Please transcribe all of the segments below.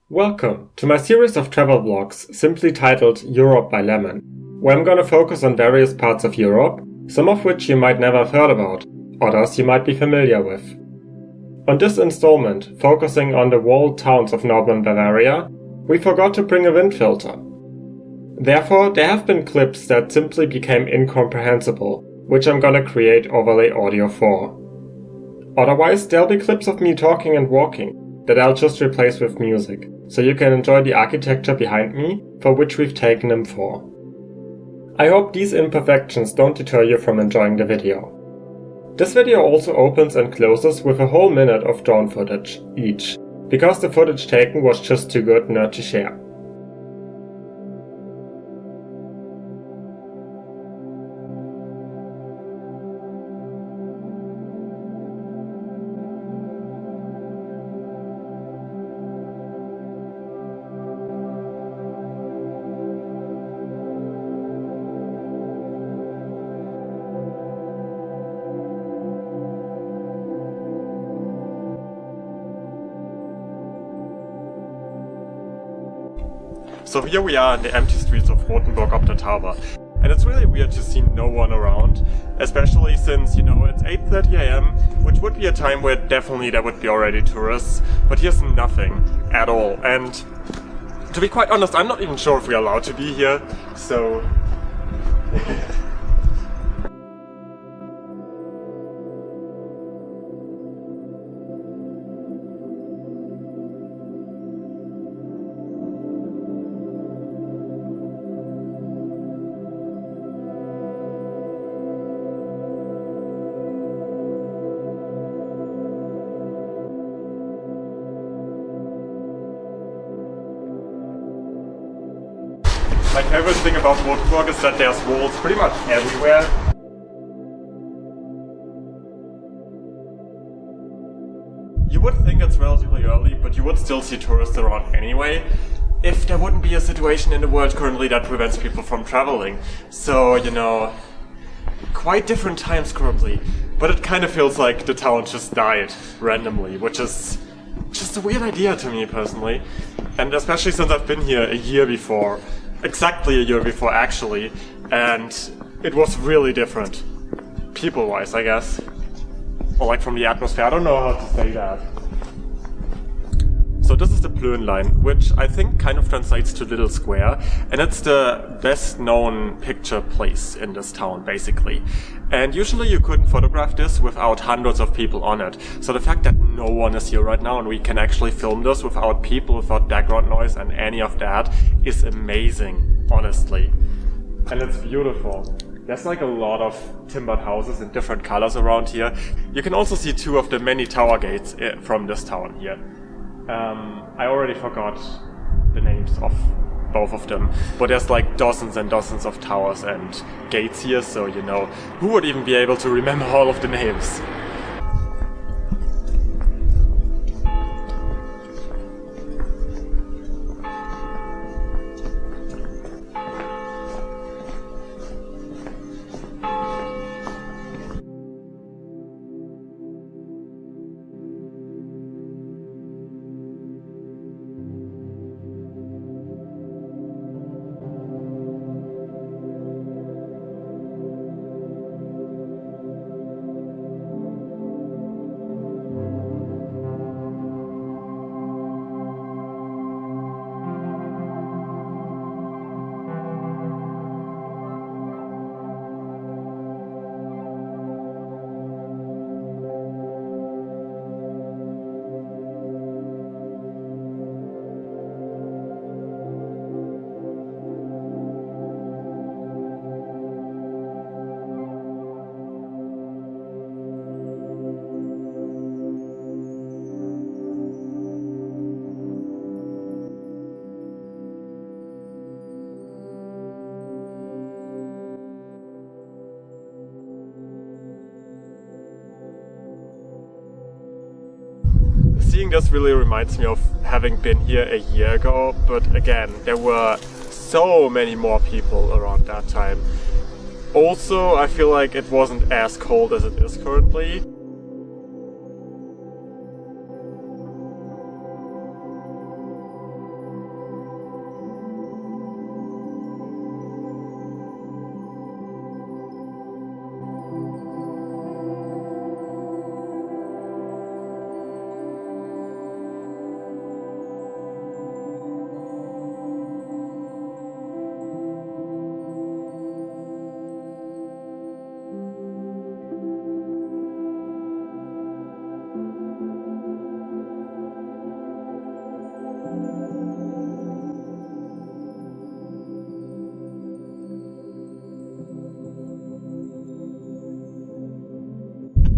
Welcome to my series of travel vlogs simply titled Europe by Lemon, where I'm gonna focus on various parts of Europe, some of which you might never have heard about, others you might be familiar with. On this installment, focusing on the walled towns of Northern Bavaria, we forgot to bring a wind filter. Therefore, there have been clips that simply became incomprehensible, which I'm gonna create overlay audio for. Otherwise, there'll be clips of me talking and walking that I'll just replace with music, so you can enjoy the architecture behind me, for which we've taken them for. I hope these imperfections don't deter you from enjoying the video. This video also opens and closes with a whole minute of drone footage, each, because the footage taken was just too good not to share. So here we are in the empty streets of Rothenburg o.d.t, and it's really weird to see no one around, especially since, it's 8:30 AM, which would be a time where definitely there would be already tourists, but here's nothing at all. And to be quite honest, I'm not even sure if we're allowed to be here, so... My favorite thing about Rothenburg is that there's walls pretty much everywhere. You would think it's relatively early, but you would still see tourists around anyway, if there wouldn't be a situation in the world currently that prevents people from traveling. So, quite different times currently, but it kind of feels like the town just died randomly, which is just a weird idea to me personally. And especially since I've been here a year before. Exactly a year before actually, and it was really different. People-wise, I guess. Or like from the atmosphere, I don't know how to say that. So this is the Plön line, which I think kind of translates to Little Square, and it's the best known picture place in this town, basically. And usually you couldn't photograph this without hundreds of people on it. So the fact that no one is here right now and we can actually film this without people, without background noise and any of that is amazing, honestly. And it's beautiful. There's like a lot of timbered houses in different colors around here. You can also see two of the many tower gates from this town here. I already forgot the names of both of them, but there's like dozens and dozens of towers and gates here, so who would even be able to remember all of the names? Seeing this really reminds me of having been here a year ago, but again, there were so many more people around that time. Also, I feel like it wasn't as cold as it is currently.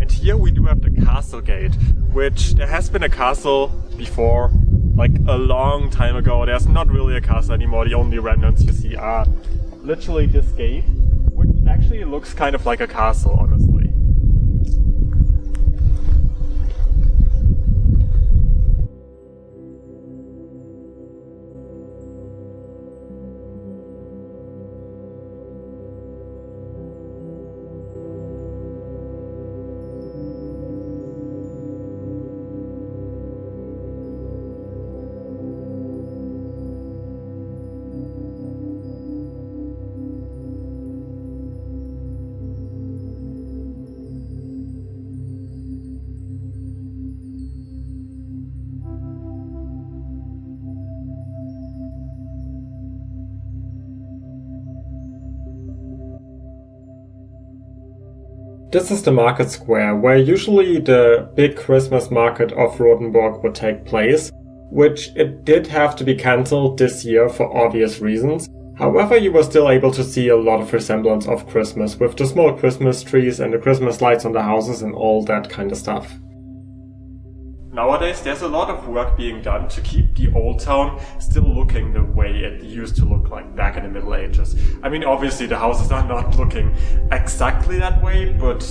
And here we do have the castle gate, which there has been a castle before, like a long time ago. There's not really a castle anymore. The only remnants you see are literally this gate, which actually looks kind of like a castle, honestly. This is the market square, where usually the big Christmas market of Rothenburg would take place, which it did have to be cancelled this year for obvious reasons. However, you were still able to see a lot of resemblance of Christmas, with the small Christmas trees and the Christmas lights on the houses and all that kind of stuff. Nowadays, there's a lot of work being done to keep the old town still looking the way it used to look like back in the Middle Ages. I mean, obviously the houses are not looking exactly that way, but,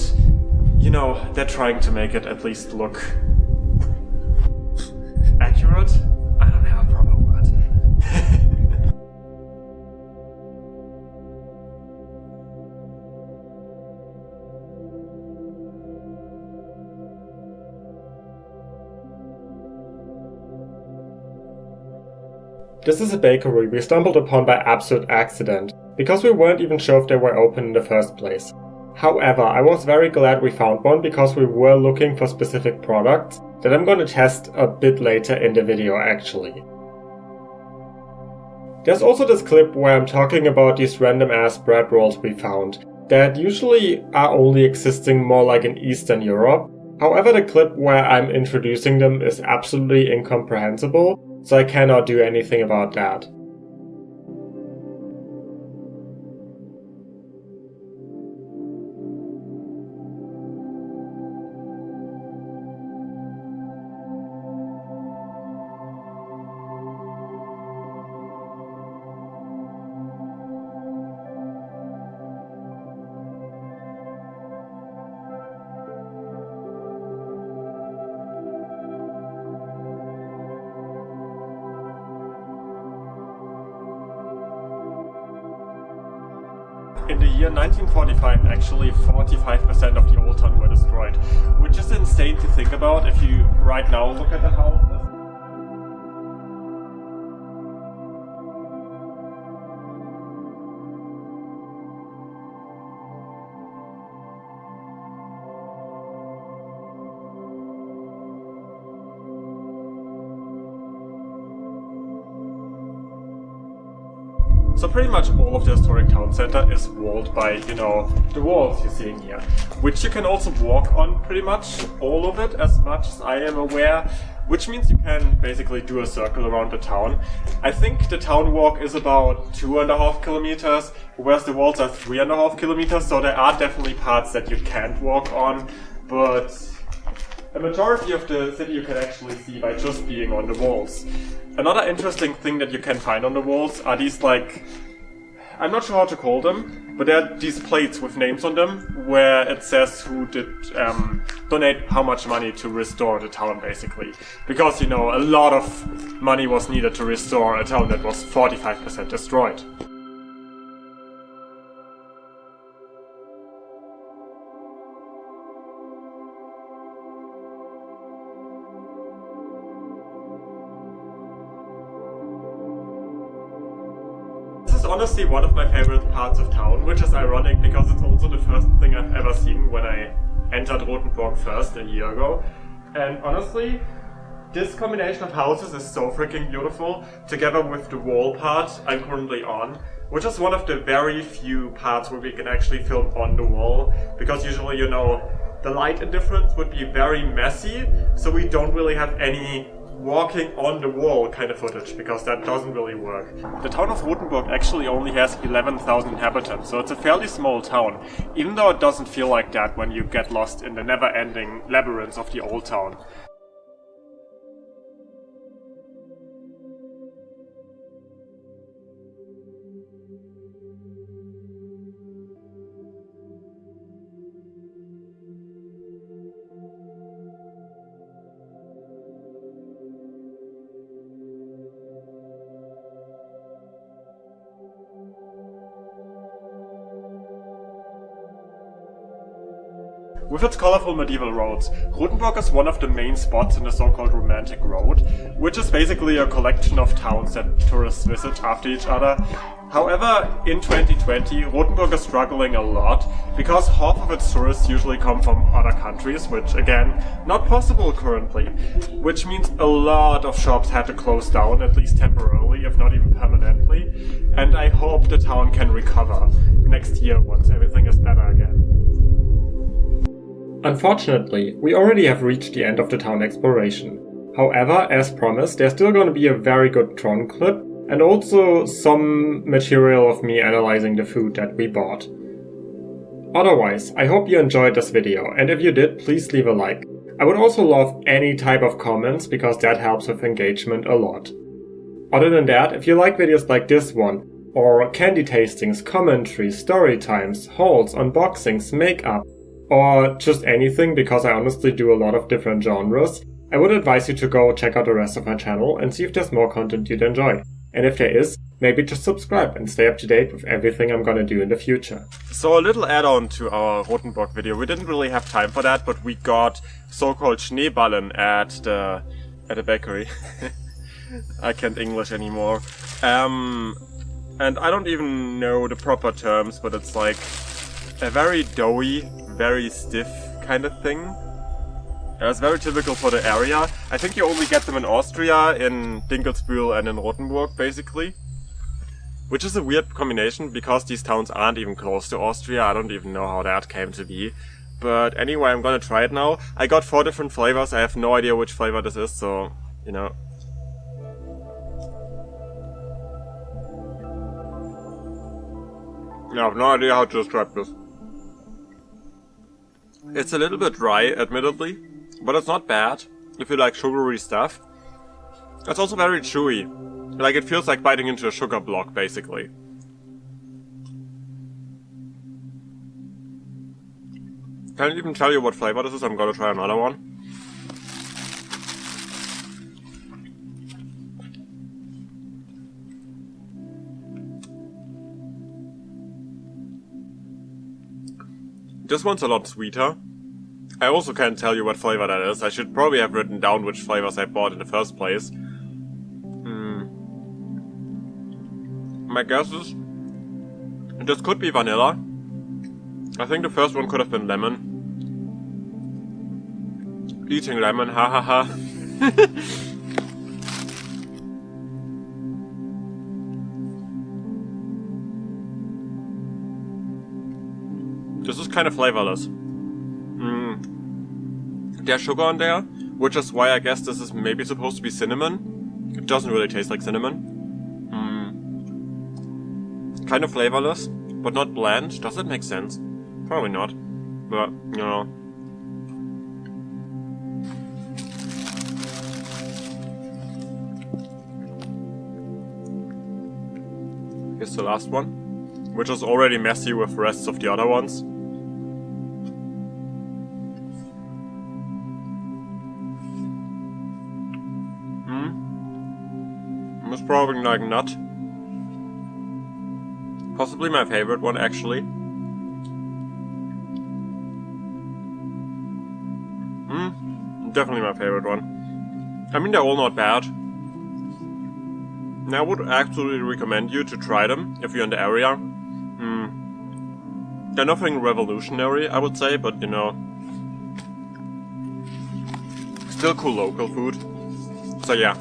you know, they're trying to make it at least look accurate. I don't have a proper word. This is a bakery we stumbled upon by absolute accident, because we weren't even sure if they were open in the first place. However, I was very glad we found one because we were looking for specific products that I'm going to test a bit later in the video actually. There's also this clip where I'm talking about these random ass bread rolls we found, that usually are only existing more like in Eastern Europe. However, the clip where I'm introducing them is absolutely incomprehensible, so I cannot do anything about that. In the year 1945, actually 45% of the old town were destroyed, which is insane to think about if you right now look at the houses. So pretty much all of the historic town center is walled by, you know, the walls you're seeing here, which you can also walk on pretty much all of it, as much as I am aware, which means you can basically do a circle around the town. I think the town walk is about 2.5 kilometers, whereas the walls are 3.5 kilometers, so there are definitely parts that you can't walk on, but a majority of the city you can actually see by just being on the walls. Another interesting thing that you can find on the walls are these, like, I'm not sure how to call them, but there are these plates with names on them where it says who did donate how much money to restore the town, basically. Because, you know, a lot of money was needed to restore a town that was 45% destroyed. Honestly, one of my favorite parts of town, which is ironic because it's also the first thing I've ever seen when I entered Rothenburg first a year ago. And honestly, this combination of houses is so freaking beautiful, together with the wall part I'm currently on, which is one of the very few parts where we can actually film on the wall, because usually, you know, the light indifference would be very messy, so we don't really have any walking on the wall kind of footage, because that doesn't really work. The town of Rothenburg actually only has 11,000 inhabitants, so it's a fairly small town, even though it doesn't feel like that when you get lost in the never-ending labyrinths of the old town. With its colorful medieval roads, Rothenburg is one of the main spots in the so-called Romantic Road, which is basically a collection of towns that tourists visit after each other. However, in 2020, Rothenburg is struggling a lot, because half of its tourists usually come from other countries, which again, not possible currently. Which means a lot of shops had to close down, at least temporarily, if not even permanently, and I hope the town can recover next year once everything is better again. Unfortunately, we already have reached the end of the town exploration. However, as promised, there's still going to be a very good Tron clip, and also some material of me analyzing the food that we bought. Otherwise, I hope you enjoyed this video, and if you did, please leave a like. I would also love any type of comments, because that helps with engagement a lot. Other than that, if you like videos like this one, or candy tastings, commentaries, story times, hauls, unboxings, makeup, or just anything, because I honestly do a lot of different genres, I would advise you to go check out the rest of my channel and see if there's more content you'd enjoy. And if there is, maybe just subscribe and stay up to date with everything I'm gonna do in the future. So a little add-on to our Rothenburg video. We didn't really have time for that, but we got so-called Schneeballen at the bakery. I can't English anymore. And I don't even know the proper terms, but it's like a very doughy, very stiff kind of thing. It's very typical for the area. I think you only get them in Austria, in Dinkelsbühl and in Rothenburg, basically. Which is a weird combination, because these towns aren't even close to Austria. I don't even know how that came to be. But anyway, I'm gonna try it now. I got 4 different flavors. I have no idea which flavor this is, so, you know. I have no idea how to describe this. It's a little bit dry, admittedly, but it's not bad if you like sugary stuff. It's also very chewy. Like, it feels like biting into a sugar block, basically. Can't even tell you what flavor this is. I'm gonna try another one. This one's a lot sweeter. I also can't tell you what flavor that is. I should probably have written down which flavors I bought in the first place. My guess is this could be vanilla. I think the first one could have been lemon. Eating lemon, ha ha ha. This is kind of flavorless. There's sugar on there, which is why I guess this is maybe supposed to be cinnamon. It doesn't really taste like cinnamon. Kind of flavorless, but not bland. Does that make sense? Probably not. But, you know. Here's the last one, which is already messy with the rest of the other ones. It's probably like nut. Possibly my favorite one, actually. Definitely my favorite one. I mean, they're all not bad. I would absolutely recommend you to try them if you're in the area. They're nothing revolutionary, I would say, but you know, still cool local food. So yeah.